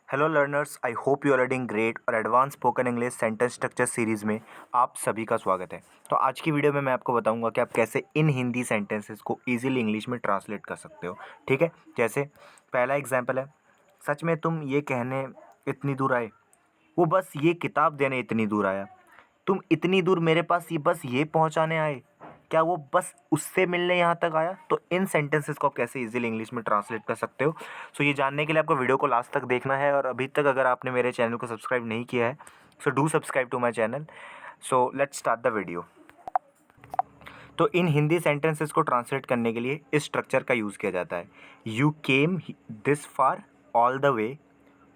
Hello learners, I hope you are doing great. और advance spoken English sentence structure series में आप सभी का स्वागत है। तो आज की वीडियो में मैं आपको बताऊंगा कि आप कैसे इन हिंदी सेंटेंसेस को इजीली इंग्लिश में ट्रांसलेट कर सकते हो। ठीक है, जैसे पहला एग्जांपल है, सच में तुम ये कहने इतनी दूर आए, वो बस ये किताब देने इतनी दूर आया। तुम इतनी दूर मेरे पास ये बस ये पहुंचाने आए, क्या वो बस उससे मिलने यहाँ तक आया? तो इन सेंटेंसेस को आप कैसे इजीली इंग्लिश में ट्रांसलेट कर सकते हो, सो ये जानने के लिए आपको वीडियो को लास्ट तक देखना है। और अभी तक अगर आपने मेरे चैनल को सब्सक्राइब नहीं किया है, so do subscribe to my channel. So let's start the video. तो इन हिंदी सेंटेंसेस को ट्रांसलेट करने के लिए इस स्ट्रक्चर का यूज़ किया जाता है। You came this far all the way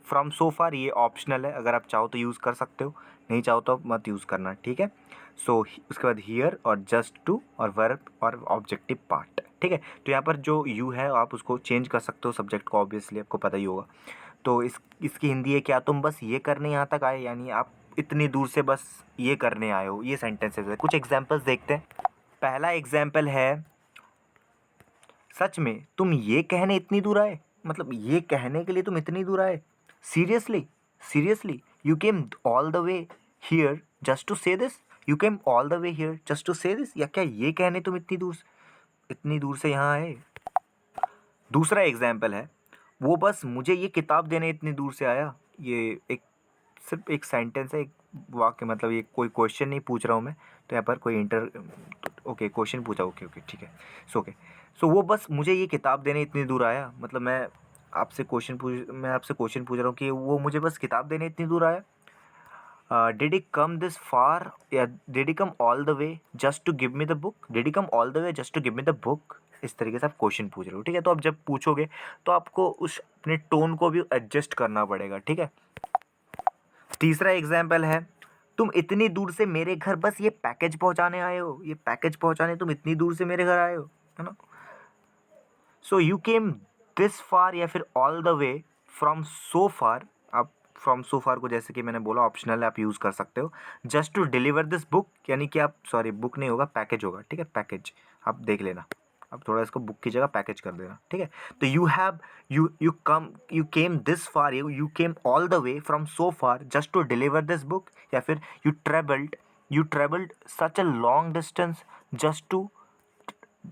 from so far. ये ऑप्शनल है, अगर आप चाहो तो यूज़ कर सकते हो, नहीं चाहो तो मत यूज़ करना। ठीक है, सो उसके बाद हियर और जस्ट टू और वर्ब और ऑब्जेक्टिव पार्ट। ठीक है, तो यहाँ पर जो यू है आप उसको चेंज कर सकते हो सब्जेक्ट को, ऑब्वियसली आपको पता ही होगा। तो इसकी हिंदी है, क्या तुम बस ये करने यहाँ तक आए, यानी आप इतनी दूर से बस ये करने आए हो। ये सेंटेंसेस है। कुछ एग्जाम्पल्स देखते हैं। पहला एग्जाम्पल है, सच में तुम ये कहने इतनी दूर आए, मतलब ये कहने के लिए तुम इतनी दूर आए। Seriously, seriously you came all the way here just to say this. You came all the way here just to say this, या क्या ये कहने तुम इतनी दूर से यहाँ आए। दूसरा एग्जाम्पल है, वो बस मुझे ये किताब देने इतनी दूर से आया। ये एक सिर्फ एक सेंटेंस है, एक वाक्य, मतलब ये कोई क्वेश्चन नहीं पूछ रहा हूँ मैं। तो यहाँ पर कोई ओके क्वेश्चन पूछा, ओके ओके ठीक है। सो वो बस मुझे ये किताब देने इतनी दूर आया, मतलब मैं आपसे क्वेश्चन पूछ रहा हूँ कि वो मुझे बस किताब देने इतनी दूर आया। Did he come this far, या did he come all the way just to give me the book. Did he come all the way just to give me the book. इस तरीके से आप क्वेश्चन पूछ रहे हो। ठीक है, तो आप जब पूछोगे तो आपको उस अपने टोन को भी एडजस्ट करना पड़ेगा। ठीक है, तीसरा एग्जाम्पल है, तुम इतनी दूर से मेरे घर बस ये पैकेज पहुंचाने आए हो। ये पैकेज पहुंचाने तुम इतनी दूर से मेरे घर आए हो, है ना। So you came this far, या फिर all the way from so far. आप फ्रॉम सो फार को, जैसे कि मैंने बोला, ऑप्शनल है, आप यूज़ कर सकते हो। Just to deliver this book, यानी कि आप, सॉरी बुक नहीं होगा, पैकेज होगा। ठीक है, पैकेज आप देख लेना, अब थोड़ा इसको बुक की जगह पैकेज कर देना। ठीक है, तो you came this far, you came all the way from so far just to deliver this book, या फिर you travelled such a long distance just to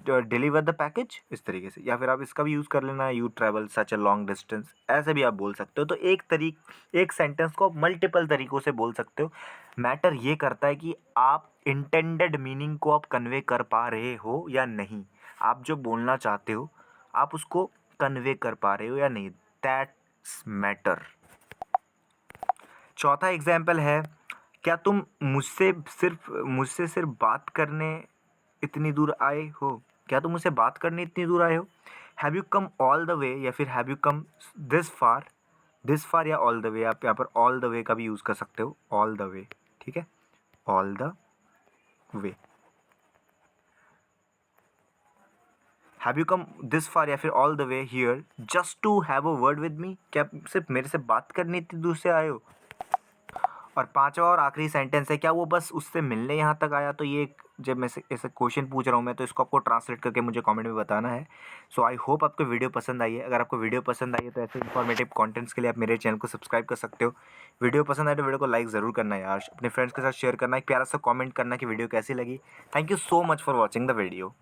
deliver the package. इस तरीके से, या फिर आप इसका भी यूज़ कर लेना, you travel such a long distance, ऐसे भी आप बोल सकते हो। तो एक सेंटेंस को आप मल्टीपल तरीक़ों से बोल सकते हो। मैटर ये करता है कि आप इंटेंडेड मीनिंग को आप कन्वे कर पा रहे हो या नहीं। आप जो बोलना चाहते हो आप उसको कन्वे कर पा रहे हो या नहीं, दैट्स मैटर। चौथा एग्जाम्पल है, क्या तुम मुझसे सिर्फ बात करने इतनी दूर आए हो। क्या तुम मुझसे बात करने इतनी दूर आए हो। Have you come all the वे, या फिर have you come this far या ऑल द वे। आप यहाँ पर ऑल द वे का भी यूज़ कर सकते हो, ऑल द वे। ठीक है, all the way. Have you come this far या फिर all the way here just to have a word with me. क्या सिर्फ मेरे से बात करने इतनी दूर से आए हो। और पांचवा और आखिरी सेंटेंस है, क्या वो बस उससे मिलने यहाँ तक आया। तो ये जब मैं ऐसे क्वेश्चन पूछ रहा हूँ मैं, तो इसको आपको ट्रांसलेट करके मुझे कमेंट में बताना है। सो आई होप आपको वीडियो पसंद आई है। अगर आपको वीडियो पसंद आई है तो ऐसे इन्फॉर्मेटिव कंटेंट्स के लिए आप मेरे चैनल को सब्सक्राइब कर सकते हो। वीडियो पसंद आए तो वीडियो को लाइक ज़रूर करना है यार, अपने फ्रेंड्स के साथ शेयर करना, एक प्यारा सा कॉमेंट करना कि वीडियो कैसी लगी। Thank you so much for watching the video.